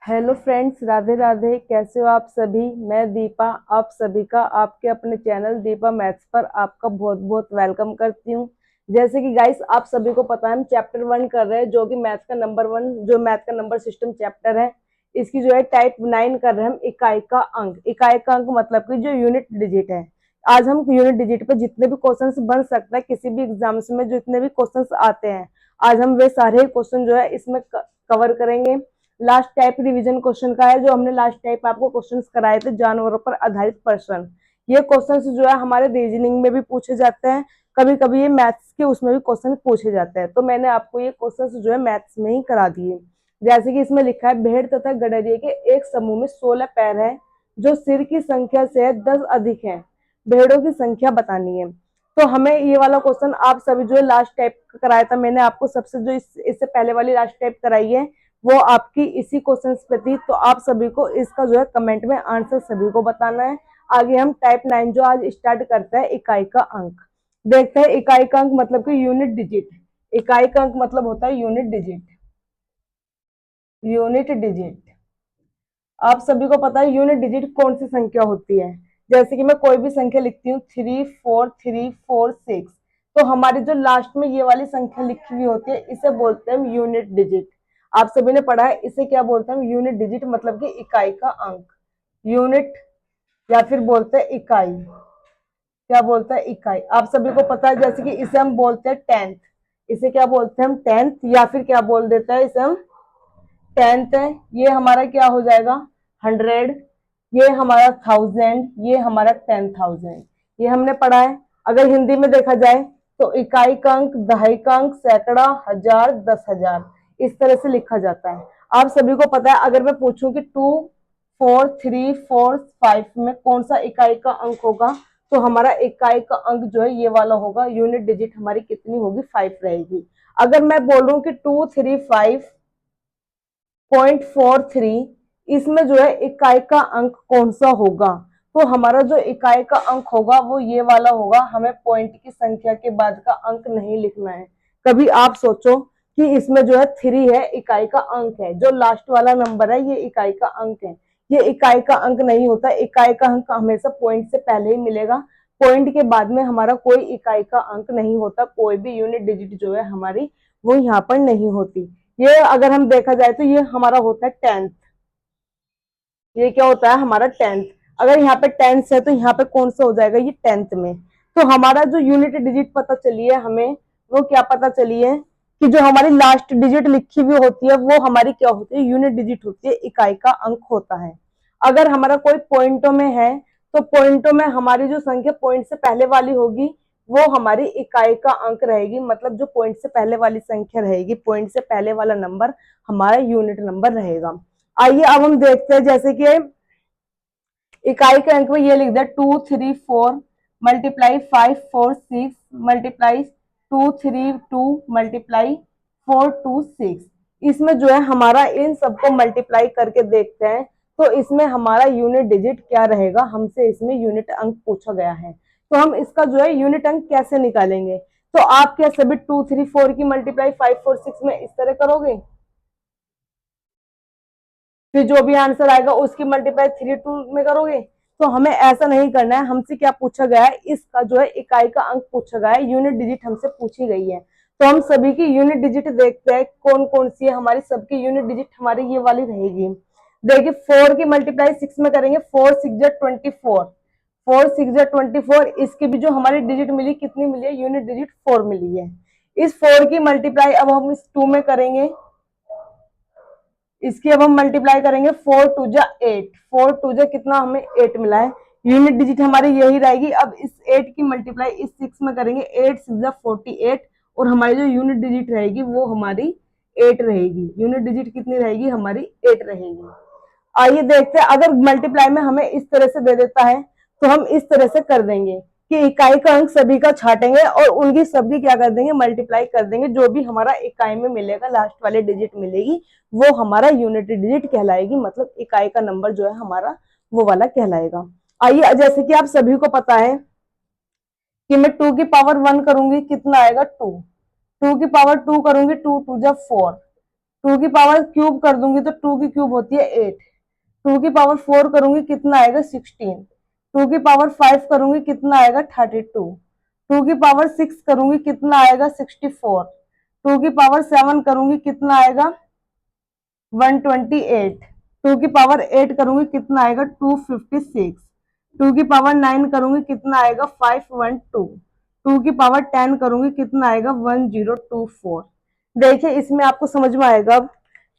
Hello friends, Radhe Radhe. कैसे हो आप सभी। मैं दीपा आप सभी का आपके अपने चैनल दीपा मैथ्स पर आपका बहुत बहुत वेलकम करती हूँ। जैसे कि गाइस आप सभी को पता है हम चैप्टर 1 कर रहे हैं, जो कि मैथ का नंबर 1 जो मैथ का नंबर सिस्टम चैप्टर है। इसकी जो है टाइप 9 कर रहे हैं हम। इकाई का अंक। इकाई का अंक मतलब कि जो यूनिट डिजिट है। आज हम यूनिट डिजिट पे जितने भी क्वेश्चन बन सकता है किसी भी एग्जाम्स में, जितने भी क्वेश्चन आते हैं, आज हम वे सारे क्वेश्चन जो है इसमें कवर करेंगे। लास्ट टाइप रिवीजन क्वेश्चन का है, जो हमने लास्ट टाइप आपको क्वेश्चंस कराए थे जानवरों पर आधारित प्रश्न। ये क्वेश्चंस जो है हमारे रीजनिंग में भी पूछे जाते हैं, कभी कभी ये मैथ्स के उसमें भी क्वेश्चन पूछे जाते हैं। तो मैंने आपको ये क्वेश्चंस जो है मैथ्स में ही करा दिए। जैसे कि इसमें लिखा है, भेड़ तथा गडरिये के एक समूह में 16 पैर है, जो सिर की संख्या से 10 अधिक है। भेड़ों की संख्या बतानी है। तो हमें ये वाला क्वेश्चन आप सभी जो है लास्ट टाइप कराया था मैंने आपको, सबसे जो इससे पहले वाली लास्ट टाइप कराई है वो आपकी इसी क्वेश्चन पे थी। तो आप सभी को इसका जो है कमेंट में आंसर सभी को बताना है। आगे हम टाइप 9 जो आज स्टार्ट करते हैं, इकाई का अंक। देखते हैं इकाई का अंक मतलब कि यूनिट डिजिट। इकाई का अंक मतलब होता है यूनिट डिजिट। यूनिट डिजिट आप सभी को पता है यूनिट डिजिट कौन सी संख्या होती है। जैसे कि मैं कोई भी संख्या लिखती हूँ 34346, तो हमारी जो लास्ट में ये वाली संख्या लिखी हुई होती है इसे बोलते हैं यूनिट डिजिट। आप सभी ने पढ़ा है इसे क्या बोलते हैं, यूनिट डिजिट मतलब कि इकाई का अंक। यूनिट या फिर बोलते हैं इकाई। क्या बोलते हैं, इकाई। आप सभी को पता है जैसे कि इसे हम बोलते हैं टेंथ। इसे क्या बोलते हैं हम, टेंथ, या फिर क्या बोल देते हैं इसे हम टेंथ है। ये हमारा क्या हो जाएगा, 100। ये हमारा 1000, ये हमारा 10,000। ये हमने पढ़ा है। अगर हिंदी में देखा जाए तो इकाई का अंक, दहाई का अंक, सैकड़ा, हजार, 10,000, इस तरह से लिखा जाता है। आप सभी को पता है अगर मैं पूछूं कि 2, 4, 3, 4, 5 में कौन सा इकाई का अंक होगा, तो हमारा इकाई का अंक जो है ये वाला होगा। यूनिट डिजिट हमारी कितनी होगी, 5 रहेगी। अगर मैं बोलूं कि 235.43, इसमें जो है इकाई का अंक कौन सा होगा, तो हमारा जो इकाई का अंक होगा वो ये वाला होगा। हमें पॉइंट की संख्या के बाद का अंक नहीं लिखना है। कभी आप सोचो कि इसमें जो है 3 है, इकाई का अंक है, जो लास्ट वाला नंबर है ये इकाई का अंक है। ये इकाई का अंक नहीं होता। इकाई का अंक हमेशा पॉइंट से पहले ही मिलेगा। पॉइंट के बाद में हमारा कोई इकाई का अंक नहीं होता। कोई भी यूनिट डिजिट जो है हमारी वो यहाँ पर नहीं होती। ये अगर हम देखा जाए तो ये हमारा होता है टेंथ। ये क्या होता है हमारा टेंथ। अगर यहाँ पे टेंथ है तो यहाँ पे कौन सा हो जाएगा, ये टेंथ में। तो हमारा जो यूनिट डिजिट पता चली है हमें, वो क्या पता चली है कि जो हमारी लास्ट डिजिट लिखी हुई होती है वो हमारी क्या होती है, यूनिट डिजिट होती है, इकाई का अंक होता है। अगर हमारा कोई पॉइंटों में है तो पॉइंटों में हमारी जो संख्या पॉइंट से पहले वाली होगी वो हमारी इकाई का अंक रहेगी। मतलब जो पॉइंट से पहले वाली संख्या रहेगी, पॉइंट से पहले वाला नंबर हमारा यूनिट नंबर रहेगा। आइए अब हम देखते हैं, जैसे कि इकाई के अंक में ये लिख दिया 234 मल्टीप्लाई 546 मल्टीप्लाई 232 मल्टीप्लाई 426। इसमें जो है हमारा इन सबको मल्टीप्लाई करके देखते हैं तो इसमें हमारा यूनिट डिजिट क्या रहेगा। हमसे इसमें यूनिट अंक पूछा गया है, तो हम इसका जो है यूनिट अंक कैसे निकालेंगे। तो आप क्या सभी 234 की मल्टीप्लाई 546 में इस तरह करोगे, फिर जो भी आंसर आएगा उसकी मल्टीप्लाई 32 में करोगे। तो हमें ऐसा नहीं करना है। हमसे क्या पूछा गया है, इसका जो है इकाई का अंक पूछा गया है, यूनिट डिजिट हमसे पूछी गई है। तो हम सभी की यूनिट डिजिट देखते हैं कौन कौन सी है। हमारी सबकी यूनिट डिजिट हमारी ये वाली रहेगी। देखिए 4 की मल्टीप्लाई 6 में करेंगे, 4 6 24, 4 6 24, इसकी भी जो हमारी डिजिट मिली कितनी मिली है, यूनिट डिजिट 4 मिली है। इस 4 की मल्टीप्लाई अब हम इस 2 में करेंगे। इसकी अब हम मल्टीप्लाई करेंगे, 4 2 8, 4 2 कितना हमें 8 मिला है। यूनिट डिजिट हमारी यही रहेगी। अब इस 8 की मल्टीप्लाई इस 6 में करेंगे, 8 6 48, और हमारी जो यूनिट डिजिट रहेगी वो हमारी 8 रहेगी। यूनिट डिजिट कितनी रहेगी हमारी, 8 रहेगी। आइए देखते हैं, अगर मल्टीप्लाई में हमें इस तरह से दे देता है तो हम इस तरह से कर देंगे कि इकाई का अंक सभी का छाटेंगे और उनकी सभी क्या कर देंगे, मल्टीप्लाई कर देंगे। जो भी हमारा इकाई में मिलेगा, लास्ट वाले डिजिट मिलेगी, वो हमारा यूनिट डिजिट कहलाएगी। मतलब इकाई का नंबर जो है हमारा वो वाला कहलाएगा। आइए, जैसे कि आप सभी को पता है कि मैं 2 की पावर 1 करूंगी, कितना आएगा 2। 2 की पावर 2 करूंगी, 2 2 जा 4, 2 की पावर क्यूब कर दूंगी तो 2 की क्यूब होती है 8। 2 की पावर 4 करूंगी कितना आएगा 16। 2 की पावर 5 करूंगी कितना आएगा 32। 2 की पावर 6 करूंगी कितना आएगा 64। 2 की पावर 7 करूंगी कितना आएगा 128। 2 की पावर 8 करूंगी कितना आएगा 256। 2 की पावर 9 करूंगी कितना आएगा 512। 2 की पावर 10 करूंगी कितना आएगा 1024। देखिए इसमें आपको समझ में आएगा। अब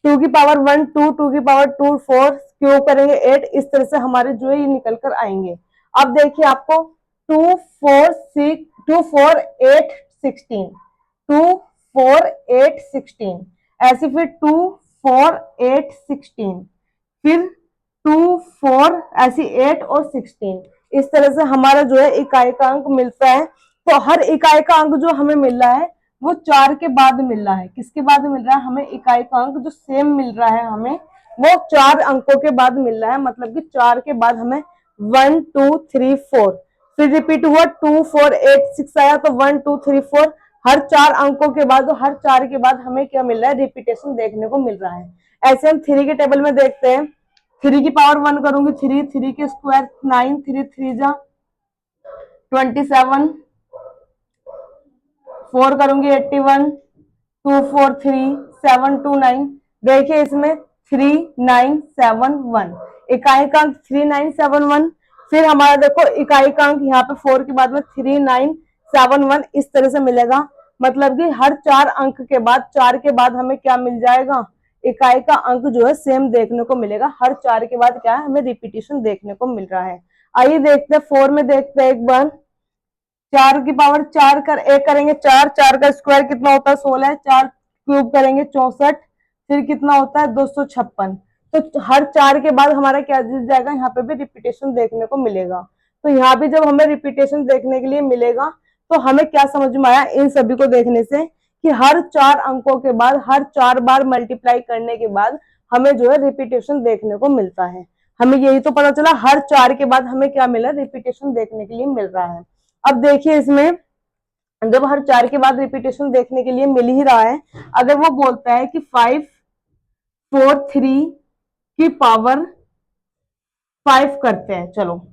2 की पावर 1 2, 2 की पावर 2 4, क्यों करेंगे 8, इस तरह से हमारे जो है ये निकल कर आएंगे। अब देखिए आपको 2 4 6 2 4 8 16, 2 4 8 16, ऐसे फिर 2 4 8 16, फिर 2 4 ऐसी 8 और 16, इस तरह से हमारा जो है इकाई का अंक मिलता है। तो हर इकाई का अंक जो हमें मिल रहा है वो 4 के बाद मिल रहा है। किसके बाद मिल रहा है हमें? इकाई का अंक जो सेम मिल रहा है हमें वो 4 अंकों के बाद मिल रहा है। मतलब कि 4 के बाद हमें 1 2 3 4, फिर रिपीट हुआ 2 4 8 6 आया तो 1 2 3 4, हर 4 अंकों के बाद, हर 4 के बाद हमें क्या मिल रहा है? रिपीटेशन देखने को मिल रहा है। ऐसे हम 3 के टेबल में देखते हैं। 3 की पावर 1 करूंगी 3, 3 के स्क्वायर 9, 3 3 जा 27, 4 करूंगी 81, 2 4 3 7 2 9। देखिए इसमें 3 9 7 1, इकाई का अंक 3 9 7 1। फिर हमारा देखो इकाई का अंक यहाँ पे 4 के बाद में 3 9 7 1, इस तरह से मिलेगा। मतलब कि हर 4 अंक के बाद, 4 के बाद हमें क्या मिल जाएगा? इकाई का अंक जो है सेम देखने को मिलेगा। हर 4 के बाद क्या है? हमें रिपीटेशन देखने को मिल रहा है। आइए देखते हैं 4 में, देखते हैं एक बार। 4 की पावर 4 कर एक करेंगे 4, 4 का स्क्वायर कितना होता है 16, 4 क्यूब करेंगे 64, फिर कितना होता है 256। तो हर 4 के बाद हमारा क्या दिख जाएगा? यहाँ पे भी रिपीटेशन देखने को मिलेगा। तो यहाँ भी जब हमें रिपीटेशन देखने के लिए मिलेगा तो हमें क्या समझ में आया इन सभी को देखने से? कि हर 4 अंकों के बाद, हर 4 बार मल्टीप्लाई करने के बाद हमें जो है रिपीटेशन देखने को मिलता है। हमें यही तो पता चला, हर 4 के बाद हमें क्या मिला? रिपीटेशन देखने के लिए मिल रहा है। अब देखिए इसमें जब हर 4 के बाद रिपीटेशन देखने के लिए मिल ही रहा है, अगर वो बोलता है कि 5 4 3 की पावर 5 करते हैं, चलो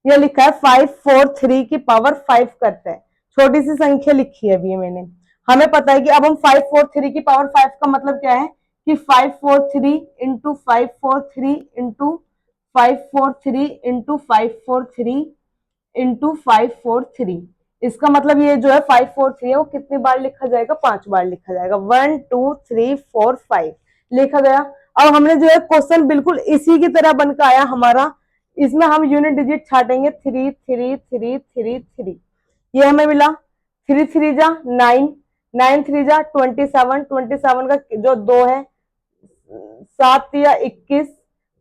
ये लिखा है 5 4 3 की पावर 5 करते हैं, छोटी सी संख्या लिखी है अभी मैंने। हमें पता है कि अब हम 5 4 3 की पावर 5 का मतलब क्या है कि 5 4 3 इंटू 5 4 3 इंटू 5 4 3 इंटू 5 4 3 इंटू 5 4 3। इसका मतलब ये जो है 5 4 3 है वो कितनी बार लिखा जाएगा? 5 बार लिखा जाएगा। 1 2 3 4 5 लिखा गया। अब हमने जो है क्वेश्चन बिल्कुल इसी की तरह बनकर आया हमारा। इसमें हम यूनिट डिजिट छाटेंगे 3 3 3 3 3, ये हमें मिला। 3 3 जा 9, 9 3 जा 27, 27 का जो 2 है 7 या 21,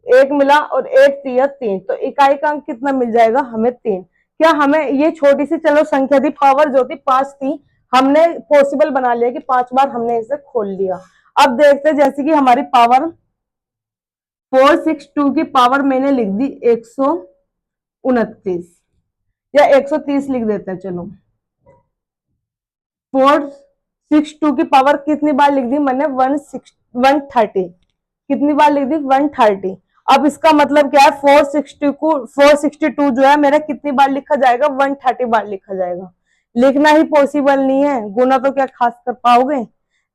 एक मिला, और 8 या 3, तो इकाई का अंक कितना मिल जाएगा हमें? 3। क्या हमें ये छोटी सी चलो संख्या थी, पावर जो थी 5 थी, हमने पॉसिबल बना लिया कि 5 बार हमने इसे खोल लिया। अब देखते हैं, जैसे कि हमारी पावर 462 की पावर मैंने लिख दी 129 या 130 लिख देते हैं, चलो 462 की पावर कितनी बार लिख दी मैंने? 130। कितनी बार लिख दी? 130। अब इसका मतलब क्या है? 462 जो है मेरा कितनी बार लिखा जाएगा? 130 बार लिखा जाएगा। लिखना ही पॉसिबल नहीं है, गुना तो क्या खास कर पाओगे।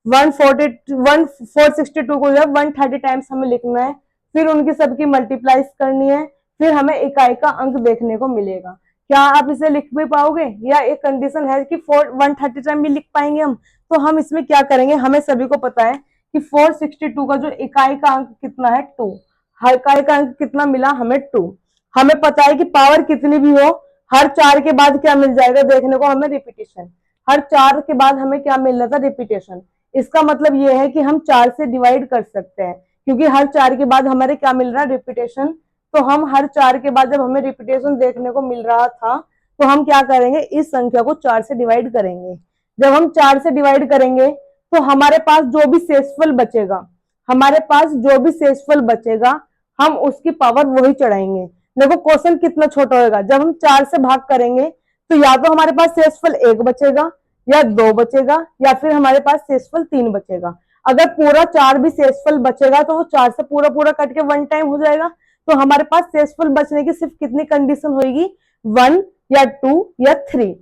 462 को जो है 130 टाइम्स हमें लिखना है, फिर उनकी सबकी मल्टीप्लाइज करनी है, फिर हमें इकाई का अंक देखने को मिलेगा। क्या आप इसे लिख भी पाओगे, या एक कंडीशन है कि 130 टाइम भी लिख पाएंगे हम? तो हम इसमें क्या करेंगे, हमें सभी को पता है कि 462 का जो इकाई का अंक कितना है? 2। इकाई का अंक कितना मिला हमें? 2। हमें पता है कि पावर कितनी भी हो, हर 4 के बाद क्या मिल जाएगा देखने को हमें? रिपीटेशन। हर 4 के बाद हमें क्या मिल रहा था? रिपीटेशन। इसका मतलब ये है कि हम 4 से डिवाइड कर सकते हैं, क्योंकि हर 4 के बाद हमारे क्या मिल रहा है? रिपीटेशन। तो हम हर 4 के बाद जब हमें रिपीटेशन देखने को मिल रहा था तो हम क्या करेंगे? इस संख्या को 4 से डिवाइड करेंगे। जब हम 4 से डिवाइड करेंगे तो हमारे पास जो भी शेषफल बचेगा, हमारे पास जो भी शेषफल बचेगा हम उसकी पावर वही चढ़ाएंगे। देखो क्वेश्चन कितना छोटा होगा, जब हम 4 से भाग करेंगे तो या तो हमारे पास शेषफल 1 बचेगा, या 2 बचेगा, या फिर हमारे पास शेषफल 3 बचेगा। अगर पूरा 4 भी शेषफल बचेगा तो वो 4 से पूरा पूरा कट के 1 टाइम हो जाएगा। तो हमारे पास शेषफल बचने की सिर्फ कितनी कंडीशन होगी, 1 या 2 या 3।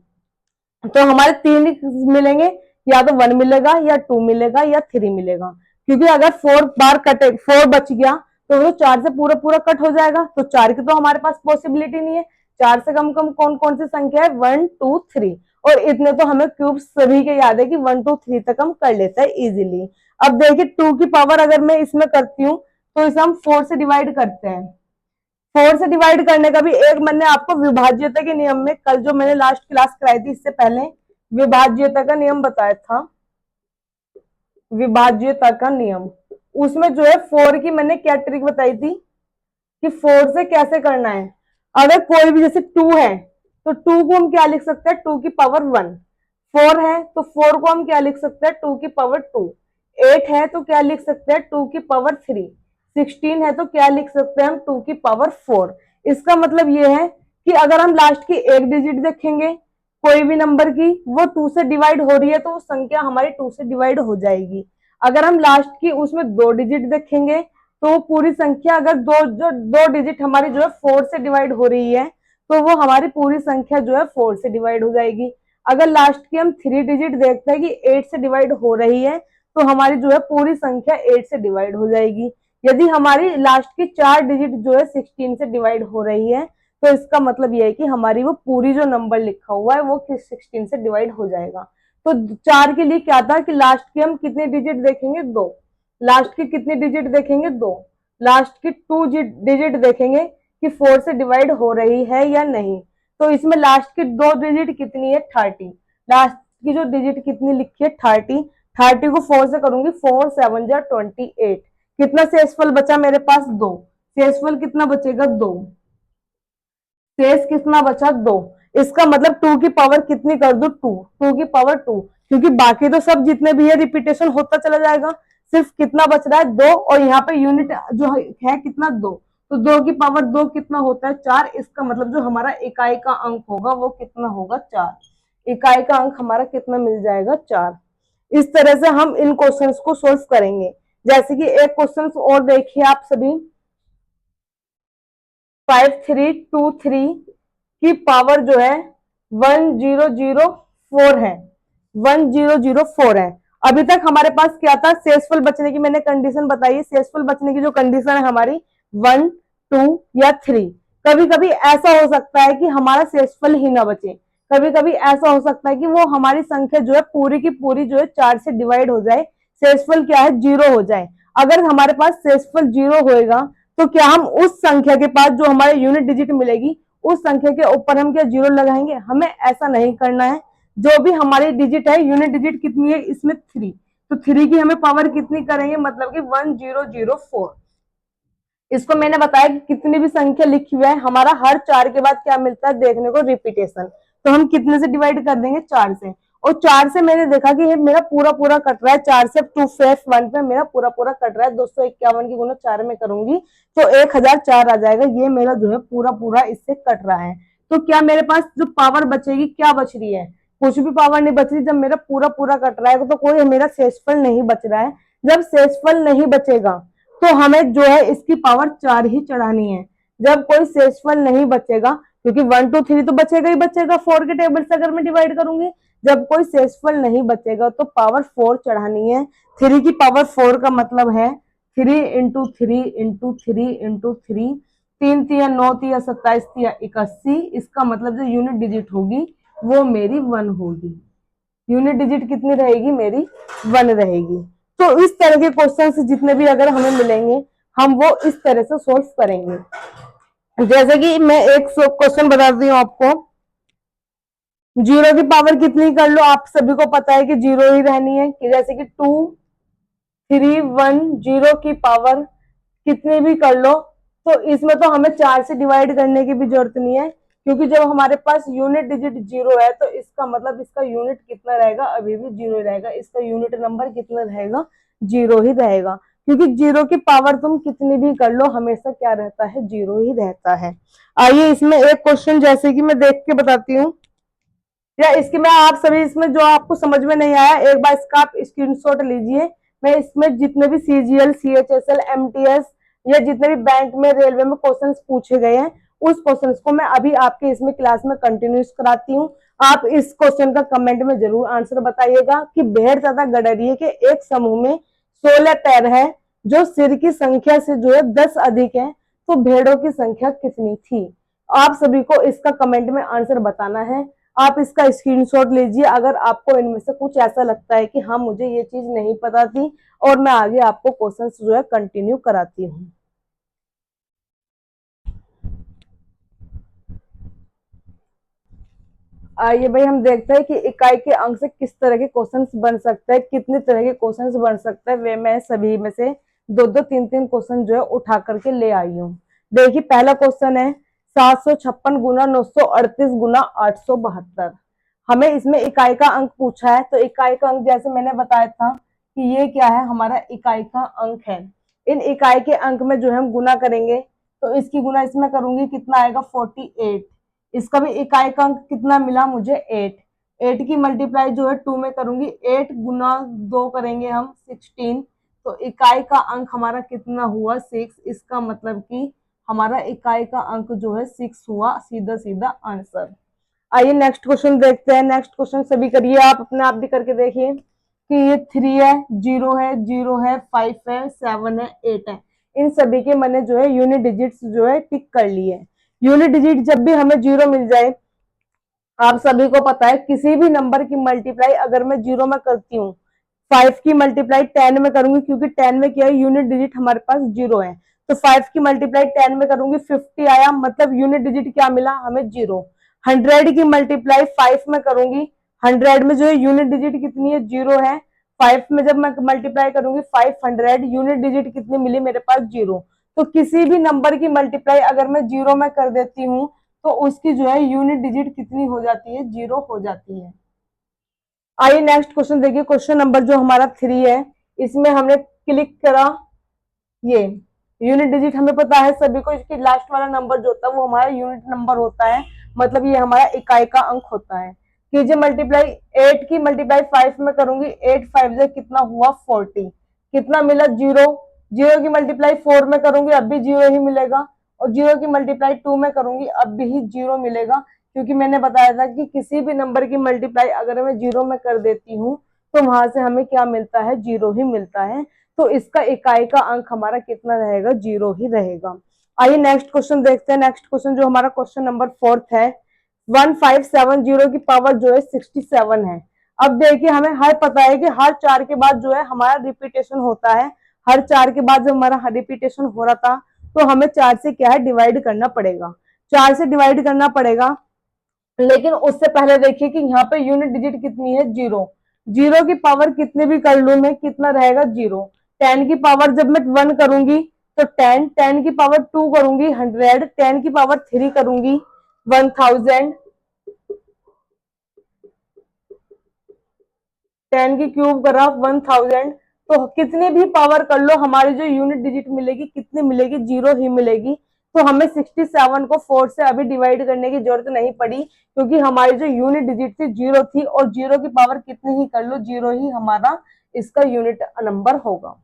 तो हमारे 3 मिलेंगे, या तो 1 मिलेगा या 2 मिलेगा या 3 मिलेगा, क्योंकि अगर 4 बार कटे 4 बच गया तो वो 4 से पूरा पूरा कट हो जाएगा। तो 4 की तो हमारे पास पॉसिबिलिटी नहीं है। 4 से कम कम कौन कौन सी संख्या है, 1 2 3, और इतने तो हमें क्यूब सभी के याद है कि 1 2 3 तक हम कर लेते हैं इजीली। अब देखिए 2 की पावर अगर मैं इसमें करती हूँ तो इसे हम 4 से डिवाइड करते हैं। 4 से डिवाइड करने का भी एक मैंने आपको विभाज्यता के नियम में, कल जो मैंने लास्ट क्लास कराई थी इससे पहले, विभाज्यता का नियम बताया था, विभाज्यता का नियम। उसमें जो है 4 की मैंने क्या ट्रिक बताई थी कि 4 से कैसे करना है। अगर कोई भी जैसे 2 है तो 2 को हम क्या लिख सकते हैं, 2 की पावर 1। 4 है तो 4 को हम क्या लिख सकते हैं, 2 की पावर 2। 8 है तो क्या लिख सकते हैं, 2 की पावर 3। 16 है तो क्या लिख सकते हैं हम, 2 की पावर 4। इसका मतलब ये है कि अगर हम लास्ट की एक डिजिट देखेंगे कोई भी नंबर की, वो 2 से डिवाइड हो रही है तो वो संख्या हमारी 2 से डिवाइड हो जाएगी। अगर हम लास्ट की उसमें 2 डिजिट देखेंगे तो पूरी संख्या, अगर दो डिजिट हमारी जो है 4 से डिवाइड हो रही है तो वो हमारी पूरी संख्या जो है 4 से डिवाइड हो जाएगी। अगर लास्ट की हम 3 डिजिट देखते हैं कि 8 से डिवाइड हो रही है तो हमारी जो है पूरी संख्या 8 से डिवाइड हो जाएगी। यदि हमारी लास्ट की 4 डिजिट जो है 16 से डिवाइड हो रही है तो इसका मतलब यह है कि हमारी वो पूरी जो नंबर लिखा हुआ है वो 16 से डिवाइड हो जाएगा। तो 4 के लिए क्या था कि लास्ट की हम कितने डिजिट देखेंगे, 2। लास्ट की कितनी डिजिट देखेंगे, 2। लास्ट की 2 डिजिट देखेंगे कि 4 से डिवाइड हो रही है या नहीं। तो इसमें लास्ट की 2 डिजिट कितनी है, 30। लास्ट की जो डिजिट कितनी लिखी है, 30। 30 को 4 से करूंगी, 4 7 जा 28। कितना शेषफल बचा मेरे पास, 2। शेषफल कितना बचेगा, 2। शेष कितना बचा, 2। इसका मतलब 2 की पावर कितनी कर दो, 2। 2 की पावर 2, क्योंकि बाकी तो सब जितने भी है रिपीटेशन होता चला जाएगा। सिर्फ कितना बच रहा है, 2, और यहाँ पे यूनिट जो है कितना, 2। तो 2 की पावर 2 कितना होता है, 4। इसका मतलब जो हमारा इकाई का अंक होगा वो कितना होगा, 4। इकाई का अंक हमारा कितना मिल जाएगा, 4। इस तरह से हम इन क्वेश्चंस को सोल्व करेंगे। जैसे कि एक क्वेश्चन और देखिए आप सभी, 5323 की पावर जो है 1004 है, 1004 है। अभी तक हमारे पास क्या था, शेषफल बचने की मैंने कंडीशन बताई है। शेषफल बचने की जो कंडीशन है हमारी 1 2 या 3। कभी कभी ऐसा हो सकता है कि हमारा शेषफल ही ना बचे, कभी कभी ऐसा हो सकता है कि वो हमारी संख्या जो है पूरी की पूरी जो है 4 से डिवाइड हो जाए, शेषफल क्या है, 0 हो जाए। अगर हमारे पास शेषफल 0 होएगा तो क्या हम उस संख्या के पास जो हमारे यूनिट डिजिट मिलेगी उस संख्या के ऊपर हम क्या 0 लगाएंगे, हमें ऐसा नहीं करना है। जो भी हमारी डिजिट है, यूनिट डिजिट कितनी है इसमें, 3। तो 3 की हमें पावर कितनी करेंगे, मतलब कि 1004। इसको मैंने बताया कि कितनी भी संख्या लिखी हुई है हमारा हर 4 के बाद क्या मिलता है देखने को, रिपीटेशन। तो हम कितने से डिवाइड कर देंगे, 4 से। और 4 से मैंने देखा कि मेरा पूरा पूरा कट रहा है, 4 से 2 फेस 1 पे मेरा पूरा पूरा कट रहा है। 251 की गुना 4 में करूंगी तो 1004 आ जाएगा। ये मेरा जो है पूरा पूरा इससे कट रहा है। तो क्या मेरे पास जो पावर बचेगी, क्या बच रही है, कुछ भी पावर नहीं बच रही। जब मेरा पूरा पूरा कट रहा है तो कोई मेरा शेषफल नहीं बच रहा है। जब शेषफल नहीं बचेगा तो हमें जो है इसकी पावर 4 ही चढ़ानी है। जब कोई शेषफल नहीं बचेगा, क्योंकि 1 2 3 तो बचेगा ही बचेगा 4 के टेबल से अगर मैं डिवाइड करूंगी। जब कोई शेषफल नहीं बचेगा तो पावर 4 चढ़ानी है। 3 की पावर 4 का मतलब है 3 इंटू 3 इंटू 3 इंटू 3। 3 तिया 9 तिया 27 तिया 81। इसका मतलब जो यूनिट डिजिट होगी वो मेरी 1 होगी। यूनिट डिजिट कितनी रहेगी मेरी, 1 रहेगी। तो इस तरह के क्वेश्चन जितने भी अगर हमें मिलेंगे हम वो इस तरह से सोल्व करेंगे। जैसे कि मैं एक क्वेश्चन बताती हूँ आपको, 0 की पावर कितनी कर लो, आप सभी को पता है कि 0 ही रहनी है। कि जैसे कि 2 3 1 0 की पावर कितनी भी कर लो, तो इसमें तो हमें 4 से डिवाइड करने की भी जरूरत नहीं है, क्योंकि जब हमारे पास यूनिट डिजिट 0 है तो इसका मतलब इसका यूनिट कितना रहेगा, अभी भी 0 रहेगा। इसका यूनिट नंबर कितना रहेगा, 0 ही रहेगा। क्योंकि 0 की पावर तुम कितनी भी कर लो हमेशा क्या रहता है, 0 ही रहता है। आइए इसमें एक क्वेश्चन जैसे कि मैं देख के बताती हूँ, या इसकी मैं आप सभी इसमें जो आपको समझ में नहीं आया एक बार इसका आप स्क्रीनशॉट लीजिए, मैं इसमें जितने भी CGL, CHSL, MTS या जितने भी बैंक में, रेलवे में क्वेश्चंस पूछे गए हैं, उस क्वेश्चंस को मैं अभी आपके इसमें क्लास में कंटिन्यूस कराती हूँ। आप इस क्वेश्चन का कमेंट में जरूर आंसर बताइएगा कि भेड़ तथा गडरिये के एक समूह में 16 पैर है, जो सिर की संख्या से जो है 10 अधिक है, तो भेड़ों की संख्या कितनी थी? आप सभी को इसका कमेंट में आंसर बताना है। आप इसका स्क्रीनशॉट लीजिए अगर आपको इनमें से कुछ ऐसा लगता है कि हाँ मुझे ये चीज नहीं पता थी, और मैं आगे आपको क्वेश्चंस जो है कंटिन्यू कराती हूँ। आइए भाई हम देखते हैं कि इकाई के अंक से किस तरह के क्वेश्चंस बन सकते हैं, कितने तरह के क्वेश्चंस बन सकते हैं। वे मैं सभी में से दो दो तीन तीन क्वेश्चन जो है उठा करके ले आई हूँ। देखिए पहला क्वेश्चन है 756 गुना 938 गुना 872। हमें इसमें इकाई का अंक पूछा है, तो इकाई का अंक जैसे मैंने बताया था कि ये क्या है, हमारा इकाई का अंक है। इन इकाई के अंक में जो है हम गुना करेंगे, तो इसकी गुना इसमें करूंगी, कितना आएगा 48। इसका भी इकाई का अंक कितना मिला मुझे 8। 8 की मल्टीप्लाई जो है 2 में करूंगी, 8 गुना 2 करेंगे हम 16, तो इकाई का अंक हमारा कितना हुआ 6। इसका मतलब कि हमारा इकाई का अंक जो है 6 हुआ, सीधा सीधा आंसर। आइए नेक्स्ट क्वेश्चन देखते हैं। नेक्स्ट क्वेश्चन सभी करिए, आप अपने आप भी करके देखिए कि ये 3 है, 0 है, 0 है, 5 है, 7 है, 8 है। इन सभी के मैंने जो है यूनिट डिजिट्स जो है टिक कर लिए। यूनिट डिजिट जब भी हमें 0 मिल जाए, आप सभी को पता है किसी भी नंबर की मल्टीप्लाई अगर मैं 0 में करती हूँ, 5 की मल्टीप्लाई 10 में करूंगी, क्योंकि 10 में क्या है, यूनिट डिजिट हमारे पास 0 है, तो 5 की मल्टीप्लाई 10 में करूंगी, 50 आया, मतलब यूनिट डिजिट क्या मिला हमें 0। 100 की मल्टीप्लाई 5 में करूंगी, 100 में जो है यूनिट डिजिट कितनी है 0 है, 5 में जब मैं मल्टीप्लाई करूंगी 500, यूनिट डिजिट कितनी मिली मेरे पास 0। तो किसी भी नंबर की मल्टीप्लाई अगर मैं 0 में कर देती हूँ, तो उसकी जो है यूनिट डिजिट कितनी हो जाती है, 0 हो जाती है। आइए नेक्स्ट क्वेश्चन देखिए, क्वेश्चन नंबर जो हमारा 3 है, इसमें हमने क्लिक करा, ये यूनिट डिजिट हमें पता है सभी को, इसकी लास्ट वाला नंबर जो होता है वो हमारा यूनिट नंबर होता है, मतलब ये हमारा इकाई का अंक होता है। कीजिए मल्टीप्लाई, 8 की मल्टीप्लाई 5 में करूंगी, 8 5 से कितना हुआ 40, कितना मिला 0। 0 की मल्टीप्लाई 4 में करूंगी, अब भी 0 ही मिलेगा, और 0 की मल्टीप्लाई 2 में करूंगी, अब भी 0 मिलेगा, क्योंकि मैंने बताया था कि किसी भी नंबर की मल्टीप्लाई अगर मैं 0 में कर देती हूँ, तो वहां से हमें क्या मिलता है, 0 ही मिलता है। तो इसका इकाई का अंक हमारा कितना रहेगा, 0 ही रहेगा। आइए नेक्स्ट क्वेश्चन देखते हैं। नेक्स्ट क्वेश्चन जो हमारा क्वेश्चन नंबर 4 है, 1570 की पावर जो है 67 है। अब देखिए हमें हर पता है कि हर 4 के बाद जो है हमारा रिपीटेशन होता है, हर 4 के बाद जब हमारा रिपीटेशन हो रहा था, तो हमें 4 से क्या है, डिवाइड करना पड़ेगा, 4 से डिवाइड करना पड़ेगा। लेकिन उससे पहले देखिए कि यहाँ पे यूनिट डिजिट कितनी है, 0। 0 की पावर कितने भी कर लू मैं, कितना रहेगा 0। 10 की पावर जब मैं 1 करूंगी तो 10, 10 की पावर 2 करूंगी 100, 10 की पावर 3 करूंगी 1000, 10 की क्यूब करा 1000। तो कितनी भी पावर कर लो, हमारी जो यूनिट डिजिट मिलेगी कितनी मिलेगी, 0 ही मिलेगी। तो हमें 67 को 4 से अभी डिवाइड करने की जरूरत नहीं पड़ी, क्योंकि हमारी जो यूनिट डिजिट थी 0 थी, और 0 की पावर कितनी ही कर लो, 0 ही हमारा इसका यूनिट नंबर होगा।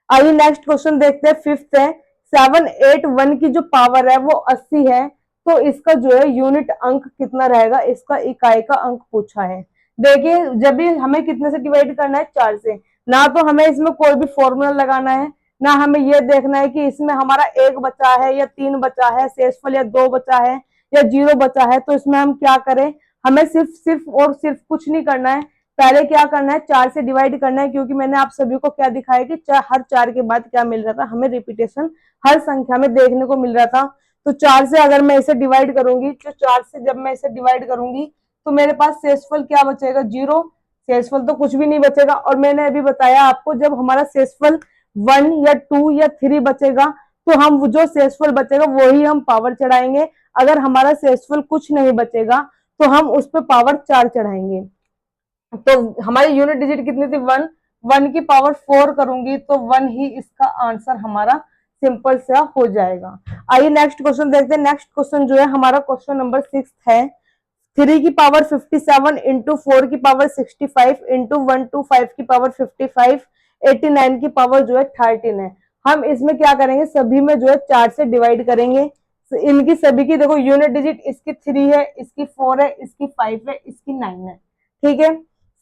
आइए नेक्स्ट क्वेश्चन देखते हैं, 5th है, 781 की जो पावर है वो 80 है, तो इसका जो है यूनिट अंक कितना रहेगा, इसका इकाई का अंक पूछा है। देखिए जब भी हमें कितने से डिवाइड करना है, 4 से, ना तो हमें इसमें कोई भी फॉर्मूला लगाना है, ना हमें यह देखना है कि इसमें हमारा 1 बचा है या 3 बचा है, शेषफल या 2 बचा है या 0 बचा है, तो इसमें हम क्या करें, हमें सिर्फ सिर्फ और सिर्फ कुछ नहीं करना है, पहले क्या करना है, 4 से डिवाइड करना है, क्योंकि मैंने आप सभी को क्या दिखाया कि हर 4 के बाद क्या मिल रहा था, हमें रिपीटेशन हर संख्या में देखने को मिल रहा था। तो 4 से अगर मैं इसे डिवाइड करूंगी, तो 4 से जब मैं इसे डिवाइड करूंगी, तो मेरे पास शेषफल क्या बचेगा, 0। शेषफल तो कुछ भी नहीं बचेगा, और मैंने अभी बताया आपको जब हमारा शेषफल 1 या 2 या 3 बचेगा, तो हम जो शेषफल बचेगा वही हम पावर चढ़ाएंगे। अगर हमारा शेषफल कुछ नहीं बचेगा, तो हम उस पर पावर 4 चढ़ाएंगे। तो हमारी यूनिट डिजिट कितनी थी, 1। 1 की पावर 4 करूंगी, तो 1 ही इसका आंसर हमारा सिंपल सा हो जाएगा। आइए नेक्स्ट क्वेश्चन देखते हैं। नेक्स्ट क्वेश्चन जो है हमारा क्वेश्चन नंबर 6 है, 3 की पावर 57 इंटू 4 की पावर 65 इंटू 1 टू 5 की पावर 55 89 की पावर जो है 13 है। हम इसमें क्या करेंगे, सभी में जो है 4 से डिवाइड करेंगे। तो इनकी सभी की देखो यूनिट डिजिट इसकी 3 है, इसकी 4 है, इसकी 5 है, इसकी 9 है। ठीक है,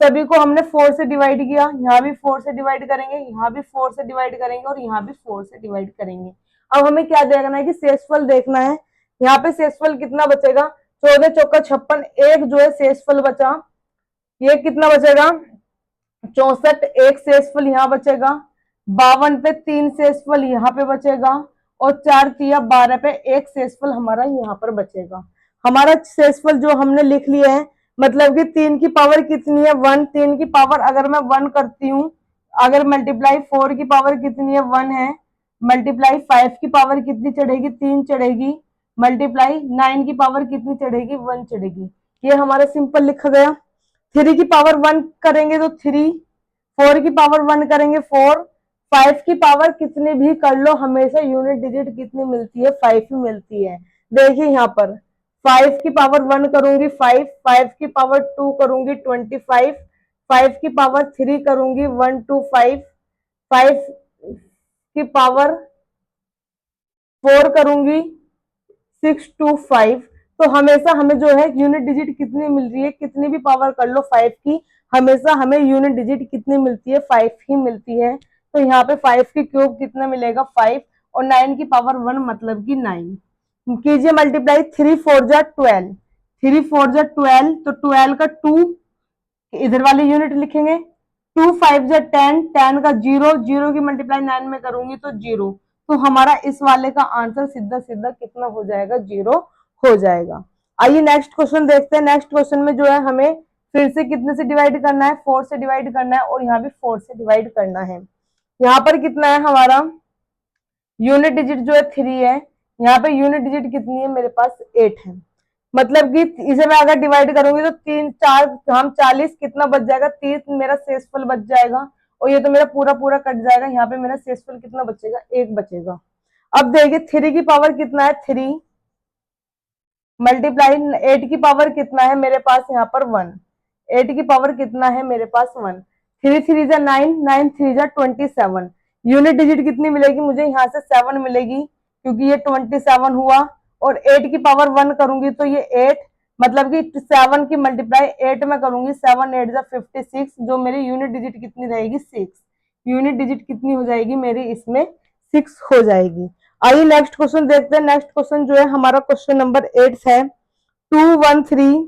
सभी को हमने 4 से डिवाइड किया, यहाँ भी 4 से डिवाइड करेंगे, यहाँ भी 4 से डिवाइड करेंगे और यहाँ भी 4 से डिवाइड करेंगे। अब हमें क्या देखना है कि शेषफल देखना है। यहाँ पे शेषफल कितना बचेगा, 14 चौका 56, एक जो है शेषफल बचा, ये कितना बचेगा 64, एक शेषफल यहाँ बचेगा, 52 पे 3 शेषफल यहाँ पे बचेगा और 4 तिया 12 पे एक शेषफल हमारा यहाँ पर बचेगा। हमारा शेषफल जो हमने लिख लिया है, मतलब कि 3 की पावर कितनी है 1, 3 की पावर अगर मैं 1 करती हूँ, अगर मल्टीप्लाई 4 की पावर कितनी है 1 है, मल्टीप्लाई 5 की पावर कितनी चढ़ेगी 3 चढ़ेगी, मल्टीप्लाई 9 की पावर कितनी चढ़ेगी 1 चढ़ेगी। ये हमारा सिंपल लिखा गया। 3 की पावर 1 करेंगे तो 3, 4 की पावर 1 करेंगे 4, 5 की पावर कितनी भी कर लो हमेशा यूनिट डिजिट कितनी मिलती है 5 ही मिलती है। देखिए यहाँ पर 5 की पावर 1 करूंगी 5, 5 की पावर 2 करूंगी 25, 5 की पावर 3 करूंगी 125, 5 की पावर 4 करूंगी 625। तो हमेशा हमें जो है यूनिट डिजिट कितनी मिल रही है, कितनी भी पावर कर लो 5 की, हमेशा हमें यूनिट डिजिट कितनी मिलती है 5 ही मिलती है। तो यहाँ पे 5 की क्यूब कितना मिलेगा 5 और 9 की पावर 1 मतलब कि 9। कीजिए मल्टीप्लाई, 3 4 जा 12, 3 4 जा 12, तो 12 का 2 इधर वाली यूनिट लिखेंगे, 2 5 जा 10, 10 का 0, 0 की मल्टीप्लाई 9 में करूंगी तो 0। तो हमारा इस वाले का आंसर सीधा सीधा कितना हो जाएगा 0 हो जाएगा। आइए नेक्स्ट क्वेश्चन देखते हैं। नेक्स्ट क्वेश्चन में जो है हमें फिर से कितने से डिवाइड करना है 4 से डिवाइड करना है और यहाँ भी 4 से डिवाइड करना है। यहाँ पर कितना है हमारा यूनिट डिजिट जो है 3 है, यहाँ पे यूनिट डिजिट कितनी है मेरे पास 8 है। मतलब कि इसे मैं अगर डिवाइड करूंगी तो 3 4 हम 40 कितना बच जाएगा 30 मेरा शेषफल बच जाएगा और ये तो मेरा पूरा पूरा कट जाएगा। यहाँ पे मेरा शेषफल कितना बचेगा 1 बचेगा। अब देखिए 3 की पावर कितना है 3, मल्टीप्लाई 8 की पावर कितना है मेरे पास यहाँ पर 1, 8 की पावर कितना है मेरे पास 1, 3 3 जा 9, 9 3 जा 27। यूनिट डिजिट कितनी मिलेगी मुझे यहाँ से 7 मिलेगी क्योंकि ये 27 हुआ और 8 की पावर 1 करूंगी तो ये 8, मतलब कि 7 की मल्टीप्लाई 8 में करूंगी 7 8 जा 56, जो मेरी यूनिट डिजिट कितनी रहेगी 6। यूनिट डिजिट कितनी हो जाएगी मेरी इसमें 6 हो जाएगी। आइए नेक्स्ट क्वेश्चन देखते हैं। नेक्स्ट क्वेश्चन जो है हमारा क्वेश्चन नंबर 8 है, 213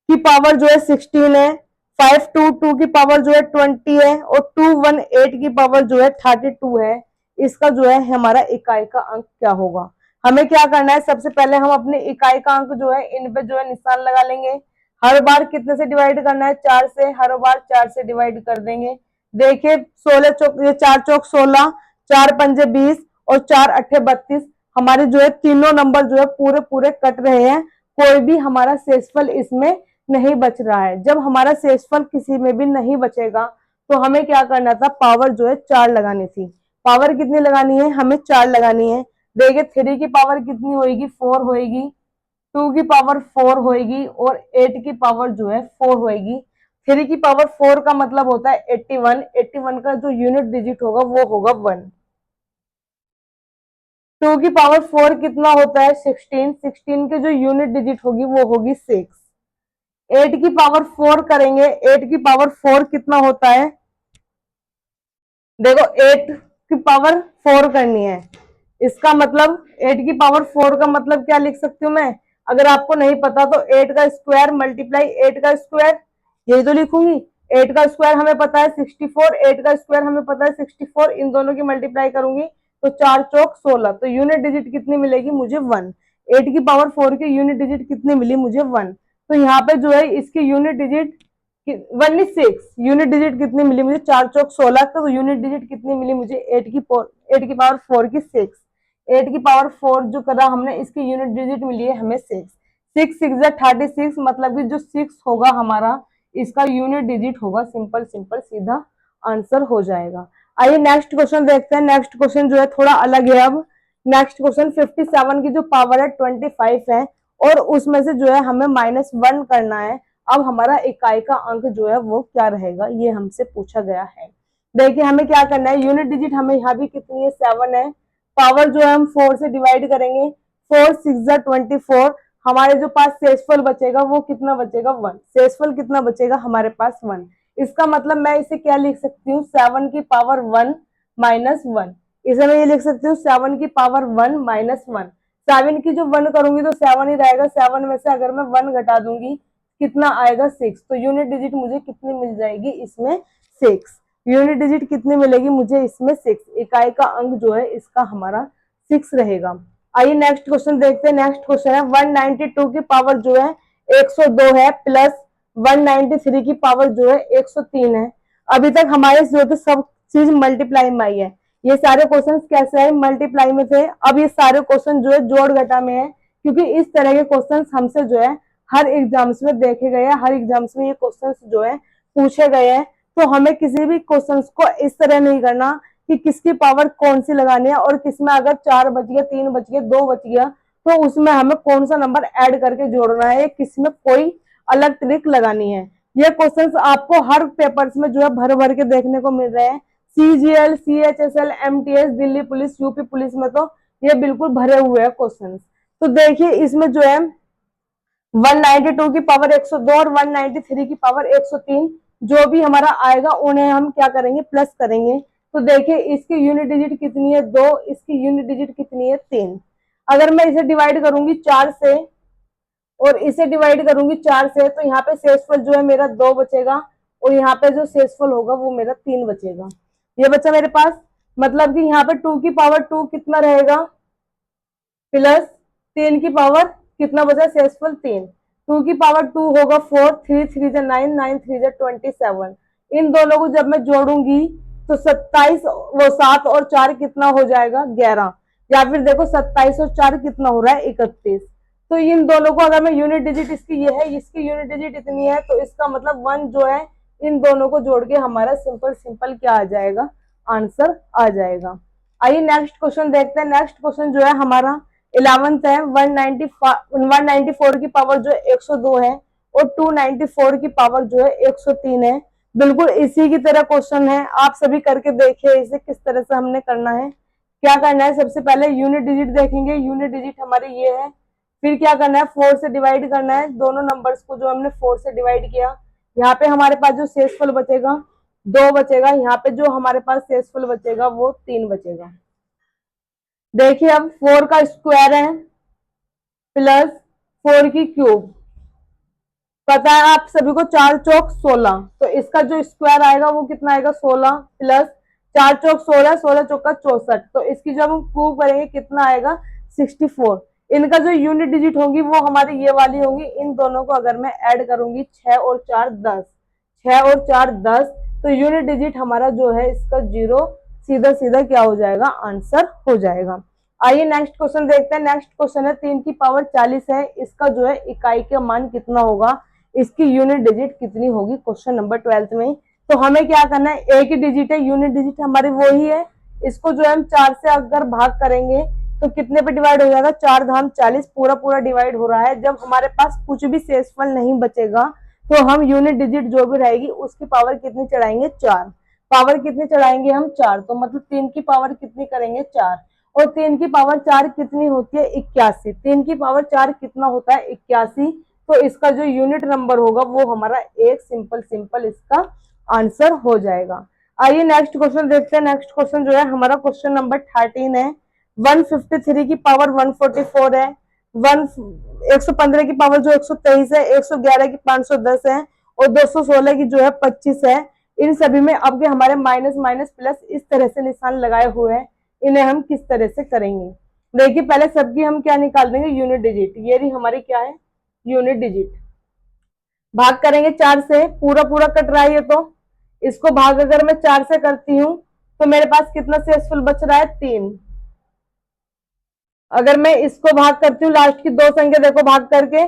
की पावर जो है 16 है, 522 की पावर जो है 20 है और 218 की पावर जो है 32 है। इसका जो है हमारा इकाई का अंक क्या होगा। हमें क्या करना है, सबसे पहले हम अपने इकाई का अंक जो है इन पे जो है निशान लगा लेंगे। हर बार कितने से डिवाइड करना है 4 से, हर बार 4 से डिवाइड कर देंगे। देखिए 16 चौक, ये 4 चौक 16, 4 पंजे 20 और 4 अट्ठे 32। हमारे जो है तीनों नंबर जो है पूरे पूरे कट रहे हैं, कोई भी हमारा शेषफल इसमें नहीं बच रहा है। जब हमारा शेषफल किसी में भी नहीं बचेगा तो हमें क्या करना था, पावर जो है 4 लगानी थी। पावर कितनी लगानी है, हमें 4 लगानी है। देखिए 3 की पावर कितनी होगी 4 होगी, 2 की पावर 4 होगी और 8 की पावर जो है 4 होगी। 3 की पावर 4 का मतलब होता है 81, 81 का जो यूनिट डिजिट होगा वो होगा 1। 2 की पावर 4 कितना होता है 16, 16 की जो यूनिट डिजिट होगी वो होगी 6। 8 की पावर 4 करेंगे, 8 की पावर 4 कितना होता है, देखो 8 की पावर 4 करनी है, इसका मतलब 8 की पावर 4 का मतलब क्या लिख सकती हूँ मैं, अगर आपको नहीं पता तो 8 का स्क्वायर मल्टीप्लाई 8 का स्क्वायर, यही तो लिखूंगी। 8 का स्क्वायर हमें पता है 64, 8 का स्क्वायर हमें पता है 64, इन दोनों की मल्टीप्लाई करूंगी तो 4 चौक 16, तो यूनिट डिजिट कितनी मिलेगी मुझे 1। 8 की पावर 4 की यूनिट डिजिट कितनी मिली मुझे 1। तो यहाँ पे जो है इसकी यूनिट डिजिट 16, यूनिट डिजिट कितनी मिली मुझे 4 चौक 16, तो यूनिट डिजिट कितनी मिली मुझे 8 की पावर 4 की 6। 8 की पावर 4 जो करा हमने, इसकी यूनिट डिजिट मिली है हमें 6, 6 6 36, मतलब कि जो 6 होगा हमारा इसका यूनिट डिजिट होगा। सिंपल सिंपल सीधा आंसर हो जाएगा। आइए नेक्स्ट क्वेश्चन देखते हैं। नेक्स्ट क्वेश्चन जो है थोड़ा अलग है। अब नेक्स्ट क्वेश्चन 57 की जो पावर है 25 है और उसमें से जो है हमें -1 करना है। अब हमारा इकाई का अंक जो है वो क्या रहेगा, ये हमसे पूछा गया है। देखिए हमें क्या करना है, यूनिट डिजिट हमें यहाँ भी कितनी है 7 है, पावर जो है हम 4 से डिवाइड करेंगे, 4 6 24, हमारे जो पास शेषफल बचेगा वो कितना बचेगा 1, शेषफल कितना बचेगा हमारे पास 1। इसका मतलब मैं इसे क्या लिख सकती हूँ 7 की पावर 1 माइनस 1, इसे मैं ये लिख सकती हूँ 7 की पावर 1 माइनस 1। 7 की जो 1 करूंगी तो 7 ही रहेगा, 7 में से अगर मैं 1 घटा दूंगी कितना आएगा 6, तो यूनिट डिजिट मुझे कितनी मिल जाएगी इसमें 6, यूनिट डिजिट कितनी मिलेगी मुझे इसमें 6, इकाई का अंक जो है इसका हमारा 6 रहेगा। आइए नेक्स्ट क्वेश्चन देखते हैं। नेक्स्ट क्वेश्चन है 192 की पावर जो है 102 है प्लस 193 की पावर जो है 103 है। अभी तक हमारे जो थे सब चीज मल्टीप्लाई में आई है, ये सारे क्वेश्चन कैसे है मल्टीप्लाई में थे, अब ये सारे क्वेश्चन जो है जोड़ घटा में है, क्योंकि इस तरह के क्वेश्चन हमसे जो है हर एग्जाम्स में देखे गए हैं, हर एग्जाम्स में ये क्वेश्चंस जो है पूछे गए हैं। तो हमें किसी भी क्वेश्चंस को इस तरह नहीं करना कि किसकी पावर कौन सी लगानी है और किसमें अगर 4 बच गया, 3 बच गया, 2 बच गया तो उसमें हमें कौन सा नंबर ऐड करके जोड़ना है, किसमें कोई अलग ट्रिक लगानी है। ये क्वेश्चंस आपको हर पेपर्स में जो है भर भर के देखने को मिल रहे हैं, CGL, CHSL, MTS, Delhi police, UP police में तो ये बिल्कुल भरे हुए हैं क्वेश्चन। तो देखिए इसमें जो है 192 की पावर 102 और 193 की पावर 103 जो भी हमारा आएगा उन्हें हम क्या करेंगे प्लस करेंगे। तो देखिए इसकी यूनिट डिजिट कितनी है 2, इसकी यूनिट डिजिट कितनी है 3। अगर मैं इसे डिवाइड करूंगी 4 से और इसे डिवाइड करूंगी 4 से तो यहाँ पे शेषफल जो है मेरा 2 बचेगा और यहाँ पे जो शेषफल होगा वो मेरा 3 बचेगा। ये बच्चा मेरे पास, मतलब कि यहाँ पे 2 की पावर 2 कितना रहेगा प्लस 3 की पावर कितना बचा शेषफल 3, 2 की पावर 2 होगा 4, 3 3 जा 9, 9 3 जा 27। इन दोनों को जब मैं जोड़ूंगी तो 27 वो 7 और 4 कितना हो जाएगा 11, या फिर देखो 27 और 4 कितना हो रहा है 31। तो इन दोनों को अगर मैं यूनिट डिजिट इसकी ये है, इसकी यूनिट डिजिट इतनी है, तो इसका मतलब 1 जो है इन दोनों को जोड़ के हमारा सिंपल सिंपल क्या आ जाएगा आंसर आ जाएगा। आइए नेक्स्ट क्वेश्चन देखते हैं। नेक्स्ट क्वेश्चन जो है हमारा 11th है, 194 की पावर जो है 102 है और 294 की पावर जो है 103 है। बिल्कुल इसी की तरह क्वेश्चन है, आप सभी करके देखिए इसे किस तरह से हमने करना है। क्या करना है, सबसे पहले यूनिट डिजिट देखेंगे, यूनिट डिजिट हमारी ये है, फिर क्या करना है 4 से डिवाइड करना है दोनों नंबर्स को, जो हमने 4 से डिवाइड किया यहाँ पे हमारे पास जो शेषफल बचेगा 2 बचेगा, यहाँ पे जो हमारे पास शेषफल बचेगा वो 3 बचेगा। देखिए अब 4 का स्क्वायर है प्लस 4 की क्यूब, पता है आप सभी को 4 चौक 16, तो इसका जो स्क्वायर आएगा वो कितना आएगा 16 प्लस 4 चौक 16, 16 चौका 64, तो इसकी जब हम क्यूब करेंगे कितना आएगा 64। इनका जो यूनिट डिजिट होगी वो हमारी ये वाली होगी, इन दोनों को अगर मैं ऐड करूंगी 6 और 4 10, 6 और 4 10, तो यूनिट डिजिट हमारा जो है इसका 0 सीधा सीधा क्या हो जाएगा आंसर हो जाएगा। आइए नेक्स्ट क्वेश्चन देखते हैं। नेक्स्ट क्वेश्चन है 3 की पावर 40 है, इसका जो है इकाई का मान कितना होगा, इसकी यूनिट डिजिट कितनी होगी क्वेश्चन नंबर 12 में। तो हमें क्या करना है, एक ही डिजिट है, यूनिट डिजिट हमारी वो ही है, इसको जो है हम 4 से अगर भाग करेंगे तो कितने पे डिवाइड हो जाएगा 4 धाम 40, पूरा पूरा डिवाइड हो रहा है। जब हमारे पास कुछ भी शेषफल नहीं बचेगा तो हम यूनिट डिजिट जो भी रहेगी उसकी पावर कितनी चढ़ाएंगे 4, पावर कितनी चढ़ाएंगे हम 4, तो मतलब 3 की पावर कितनी करेंगे 4, और 3 की पावर 4 कितनी होती है 81, 3 की पावर 4 कितना होता है 81, तो इसका जो यूनिट नंबर होगा वो हमारा एक सिंपल सिंपल इसका आंसर हो जाएगा। आइए नेक्स्ट क्वेश्चन देखते हैं। नेक्स्ट क्वेश्चन जो है हमारा क्वेश्चन नंबर 13 है, 153 की पावर 144 है, 115 की पावर जो 123 है, 111 की 510 है और 216 की जो है 25 है। इन सभी में अब हमारे माइनस माइनस प्लस इस तरह से निशान लगाए हुए हैं, इन्हें हम किस तरह से करेंगे। देखिए पहले सबकी हम क्या निकाल देंगे यूनिट डिजिट, ये रही हमारी क्या है यूनिट डिजिट, भाग करेंगे 4 से, पूरा पूरा कट रहा है ये, तो इसको भाग अगर मैं 4 से करती हूँ तो मेरे पास कितना शेषफल बच रहा है 3। अगर मैं इसको भाग करती हूँ लास्ट की 2 संख्या देखो भाग करके,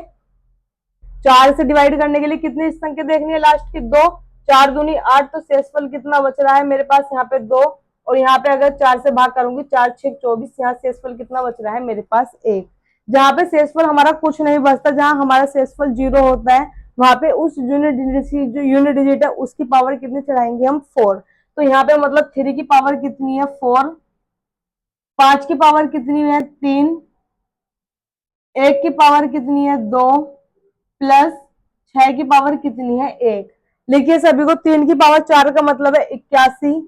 4 से डिवाइड करने के लिए कितनी संख्या देखनी है लास्ट की 2, 4 दूनी 8, तो शेषफल कितना बच रहा है मेरे पास यहाँ पे 2, और यहाँ पे अगर 4 से भाग करूंगी 4 6 24, यहाँ शेषफल कितना बच रहा है मेरे पास 1। जहां पे शेषफल हमारा कुछ नहीं बचता, जहां हमारा शेषफल 0 होता है वहां पे उस यूनिट डिजिट जो यूनिट डिजिट है उसकी पावर कितनी चढ़ाएंगे हम 4। तो यहाँ पे मतलब 3 की पावर कितनी है 4, 5 की पावर कितनी है 3, 1 की पावर कितनी है 2, प्लस 6 की पावर कितनी है 1। लिखिए सभी को, 3 की पावर 4 का मतलब है 81,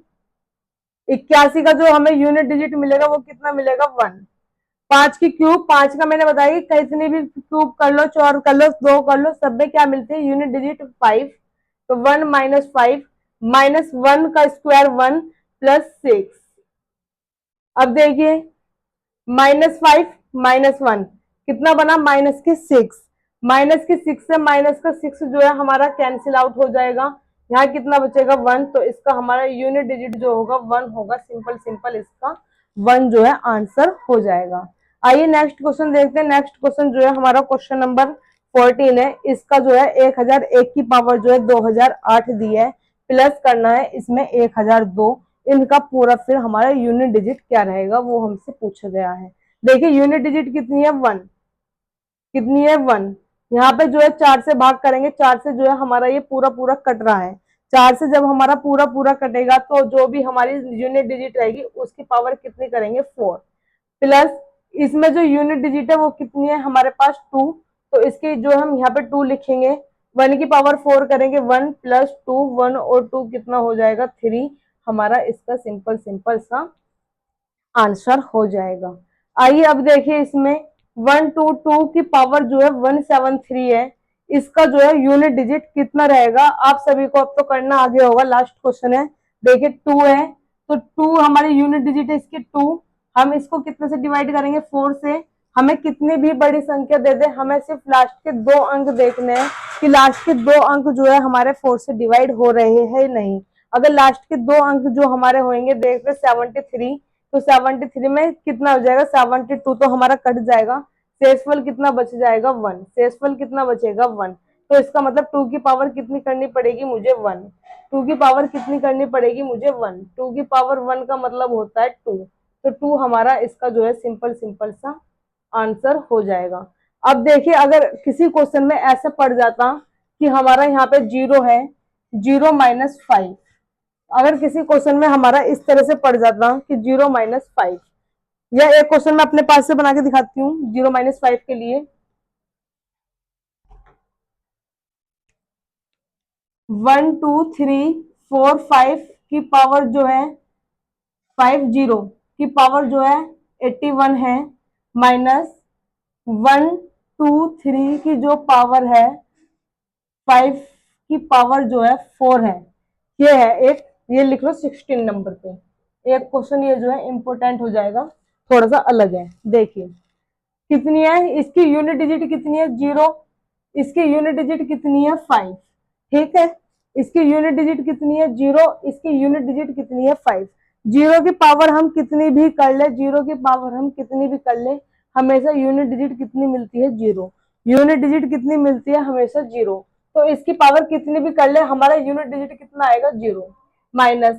81 का जो हमें यूनिट डिजिट मिलेगा वो कितना मिलेगा 1। 5 की क्यूब, 5 का मैंने बताया कि कितनी भी क्यूब कर लो, 4 कर लो, 2 कर लो, सब में क्या मिलते हैं यूनिट डिजिट 5। तो 1 माइनस 5, माइनस 1 का स्क्वायर 1 प्लस 6। अब देखिए -5 -1 कितना बना -6, -6 से -6 जो है हमारा कैंसिल आउट हो जाएगा। यहाँ कितना बचेगा 1, तो इसका हमारा यूनिट डिजिट जो होगा 1 होगा। सिंपल सिंपल इसका 1 जो है आंसर हो जाएगा। आइए नेक्स्ट क्वेश्चन देखते हैं। नेक्स्ट क्वेश्चन जो है हमारा क्वेश्चन नंबर 14 है। इसका जो है 1001 की पावर जो है 2008 दी है, प्लस करना है इसमें 1002। इनका पूरा फिर हमारा यूनिट डिजिट क्या रहेगा वो हमसे पूछा गया है। देखिए यूनिट डिजिट कितनी है 1, कितनी है 1। यहाँ पे जो है 4 से भाग करेंगे, 4 से जो है हमारा ये पूरा पूरा कट रहा है। 4 से जब हमारा पूरा पूरा कटेगा तो जो भी हमारी यूनिट डिजिट रहेगी उसकी पावर कितनी करेंगे 4, प्लस इसमें जो यूनिट डिजिट है वो कितनी है हमारे पास 2। तो इसके जो हम यहाँ पे 2 लिखेंगे, 1 की पावर 4 करेंगे 1 प्लस 2, 1 और 2 कितना हो जाएगा 3। हमारा इसका सिंपल सिंपल सा आंसर हो जाएगा। आइए अब देखिए इसमें 122 की पावर जो है 173 है। इसका जो है यूनिट डिजिट कितना रहेगा आप सभी को अब तो करना आगे होगा। लास्ट क्वेश्चन है। देखिए 2 है तो 2 हमारी यूनिट डिजिट है इसकी 2। हम इसको कितने से डिवाइड करेंगे 4 से। हमें कितनी भी बड़ी संख्या दे दे, हमें सिर्फ लास्ट के 2 अंक देखने हैं कि लास्ट के 2 अंक जो है हमारे 4 से डिवाइड हो रहे हैं नहीं। अगर लास्ट के 2 अंक जो हमारे होंगे देखते 73, तो 73 में कितना हो जाएगा 72, तो हमारा कट जाएगा। शेषफल कितना बच जाएगा 1, शेषफल कितना बचेगा 1। तो इसका मतलब 2 की पावर कितनी करनी पड़ेगी मुझे 1, 2 की पावर कितनी करनी पड़ेगी मुझे 1, 2 की पावर 1 का मतलब होता है 2। तो 2 हमारा इसका जो है सिंपल सिंपल सा आंसर हो जाएगा। अब देखिए अगर किसी क्वेश्चन में ऐसे पड़ जाता कि हमारा यहाँ पे 0 है, 0-5, अगर किसी क्वेश्चन में हमारा इस तरह से पड़ जाता कि 0-5, या एक क्वेश्चन मैं अपने पास से बना के दिखाती हूँ 0-5 के लिए। 1 2 3 4 5 की पावर जो है 50 की पावर जो है 81 है, माइनस 1 2 3 की जो पावर है 5 की पावर जो है 4 है। ये है एक, ये लिख लो 16 नंबर पे। एक क्वेश्चन ये जो है इंपोर्टेंट हो जाएगा, थोड़ा सा अलग है। देखिए कितनी है इसकी यूनिट डिजिट कितनी है 0, इसकी यूनिट डिजिट कितनी है 5। ठीक है, इसकी यूनिट डिजिट कितनी है 0, इसकी यूनिट डिजिट कितनी है 5। 0 की पावर हम कितनी भी कर ले, 0 की पावर हम कितनी भी कर ले, हमेशा यूनिट डिजिट कितनी मिलती है 0। यूनिट डिजिट कितनी मिलती है हमेशा 0। तो इसकी पावर कितनी भी कर ले हमारा यूनिट डिजिट कितना आएगा 0। माइनस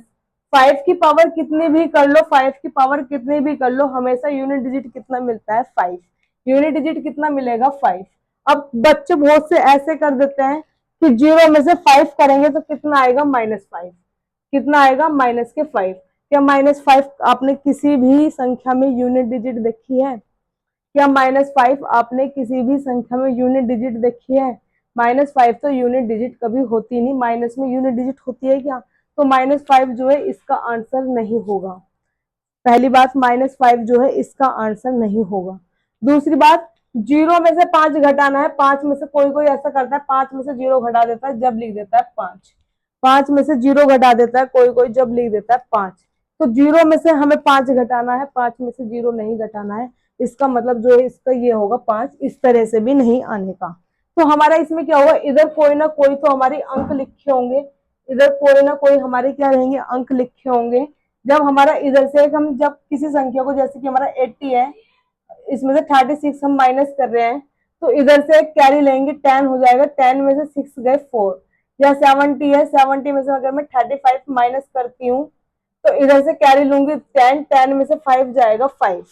5 की पावर कितनी भी कर लो, 5 की पावर कितनी भी कर लो, हमेशा यूनिट डिजिट कितना मिलता है 5। यूनिट डिजिट कितना मिलेगा 5। अब बच्चे बहुत से ऐसे कर देते हैं कि 0 में से 5 करेंगे तो कितना आएगा -5, कितना आएगा -5। क्या -5 आपने किसी भी संख्या में यूनिट डिजिट देखी है? क्या -5 आपने किसी भी संख्या में यूनिट डिजिट देखी है? -5 तो यूनिट डिजिट कभी होती नहीं, माइनस में यूनिट डिजिट होती है क्या? तो -5 जो है इसका आंसर नहीं होगा। पहली बात -5 जो है इसका आंसर नहीं होगा। दूसरी बात 0 में से 5 घटाना है, 5 में से कोई कोई ऐसा करता है 5 में से 0 घटा देता है जब लिख देता है 5, 5 में से 0 घटा देता है कोई कोई जब लिख देता है 5। तो 0 में से हमें 5 घटाना है, 5 में से 0 नहीं घटाना है। इसका मतलब जो है इसका ये होगा 5, इस तरह से भी नहीं आने का। तो हमारा इसमें क्या होगा, इधर कोई ना कोई तो हमारे अंक लिखे होंगे, इधर कोई ना कोई हमारे क्या रहेंगे अंक लिखे होंगे। जब हमारा इधर से हम जब किसी संख्या को, जैसे कि हमारा 80 है, इसमें से 36 हम माइनस कर रहे हैं, तो इधर से कैरी लेंगे 10 हो जाएगा, 10 में से 6 गए 4। या 70 है, 70 में से अगर मैं 35 माइनस करती हूँ तो इधर से कैरी लूंगी 10, 10 में से 5 जाएगा 5,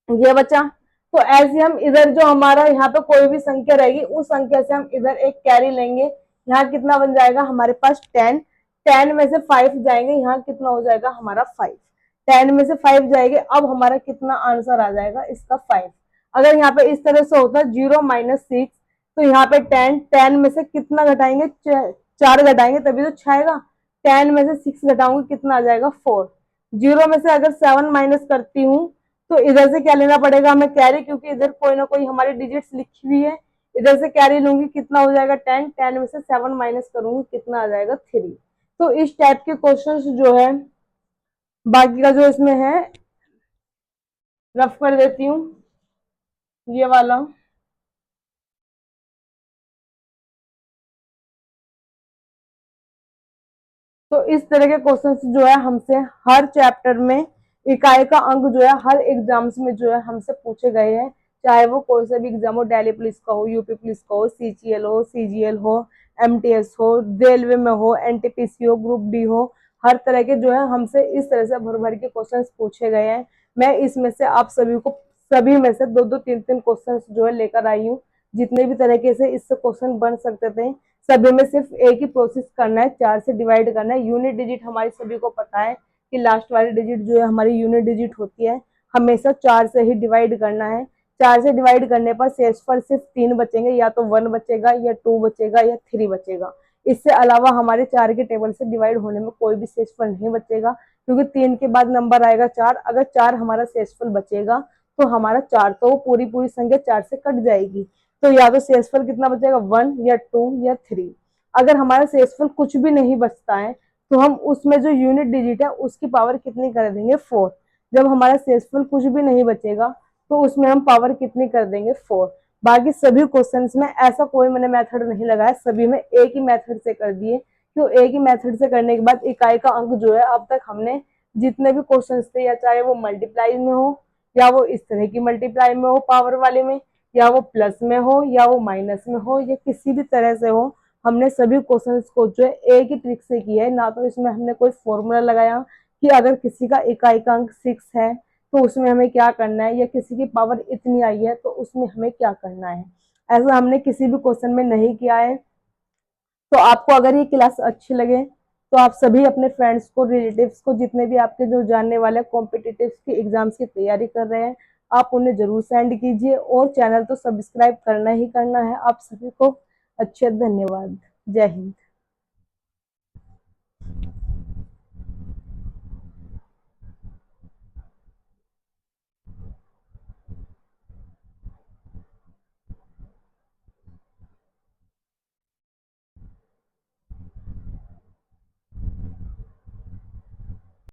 ये बचा। तो ऐसे हम इधर जो हमारा यहाँ पे कोई भी संख्या रहेगी उस संख्या से हम इधर एक कैरी लेंगे। यहाँ कितना बन जाएगा हमारे पास 10, 10 में से 5 जाएंगे, यहाँ कितना हो जाएगा हमारा 5, 10 में से 5 जाएंगे। अब हमारा कितना आंसर आ जाएगा इसका 5। अगर यहाँ पे इस तरह से होता 0 - 6, तो यहाँ पे 10, 10 में से कितना घटाएंगे, 4 घटाएंगे तभी तो 6 आएगा। 10 में से 6 घटाऊंगी कितना आ जाएगा 4। 0 में से अगर 7 माइनस करती हूँ तो इधर से क्या लेना पड़ेगा हमें, कैरी, क्योंकि इधर कोई ना कोई हमारी डिजिट्स लिखी हुई है। इधर से कैरी लूंगी कितना हो जाएगा 10, 10 में से 7 माइनस करूंगी कितना आ जाएगा 3। तो इस टाइप के क्वेश्चंस जो है, बाकी का जो इसमें है रफ कर देती हूँ ये वाला। तो इस तरह के क्वेश्चंस जो है हमसे हर चैप्टर में इकाई का अंक जो है हर एग्जाम्स में जो है हमसे पूछे गए हैं। चाहे वो कोई सा भी एग्जाम हो, दिल्ली पुलिस का हो, यूपी पुलिस का हो, सीजीएल हो, सीजीएल हो, एमटीएस हो, रेलवे में हो, एनटीपीसी हो, ग्रुप डी हो, हर तरह के जो है हमसे इस तरह से भर भर के क्वेश्चन पूछे गए हैं। मैं इसमें से आप सभी को सभी में से 2-2, 3-3 क्वेश्चन जो है लेकर आई हूँ। जितने भी तरीके से इससे क्वेश्चन बन सकते थे सभी में सिर्फ एक ही प्रोसेस करना है, 4 से डिवाइड करना है। यूनिट डिजिट हमारी सभी को पता है कि लास्ट वाली डिजिट जो है हमारी यूनिट डिजिट होती है, हमेशा 4 से ही डिवाइड करना है। 4 से डिवाइड करने पर शेषफल सिर्फ 3 बचेंगे, या तो 1 बचेगा या 2 बचेगा या 3 बचेगा। इससे अलावा हमारे 4 के टेबल से डिवाइड होने में कोई भी शेषफल नहीं बचेगा, क्योंकि 3 के बाद नंबर आएगा 4। अगर 4 हमारा शेषफल बचेगा तो हमारा 4 तो पूरी पूरी संख्या 4 से कट जाएगी। तो या तो शेषफल कितना बचेगा 1 या 2 या 3। अगर हमारा शेषफल कुछ भी नहीं बचता है तो हम उसमें जो यूनिट डिजिट है उसकी पावर कितनी कर देंगे 4। जब हमारा शेषफल कुछ भी नहीं बचेगा तो उसमें हम पावर कितनी कर देंगे 4। बाकी सभी क्वेश्चंस में ऐसा कोई मैंने मेथड नहीं लगाया, सभी में एक ही मेथड से कर दिए। तो एक ही मेथड से करने के बाद इकाई का अंक जो है अब तक हमने जितने भी क्वेश्चंस थे, या चाहे वो मल्टीप्लाई में हो, या वो इस तरह की मल्टीप्लाई में हो पावर वाले में, या वो प्लस में हो, या वो माइनस में हो, या किसी भी तरह से हो, हमने सभी क्वेश्चंस को जो है एक ही ट्रिक से किया है। ना तो इसमें हमने कोई फॉर्मूला लगाया कि अगर किसी का इकाई का अंक 6 है तो उसमें हमें क्या करना है, या किसी की पावर इतनी आई है तो उसमें हमें क्या करना है, ऐसा हमने किसी भी क्वेश्चन में नहीं किया है। तो आपको अगर ये क्लास अच्छी लगे तो आप सभी अपने फ्रेंड्स को, रिलेटिव्स को, जितने भी आपके जो जानने वाले कॉम्पिटिटिव की एग्जाम्स की तैयारी कर रहे हैं, आप उन्हें जरूर सेंड कीजिए। और चैनल तो सब्सक्राइब करना ही करना है। आप सभी को अच्छे धन्यवाद। जय हिंद।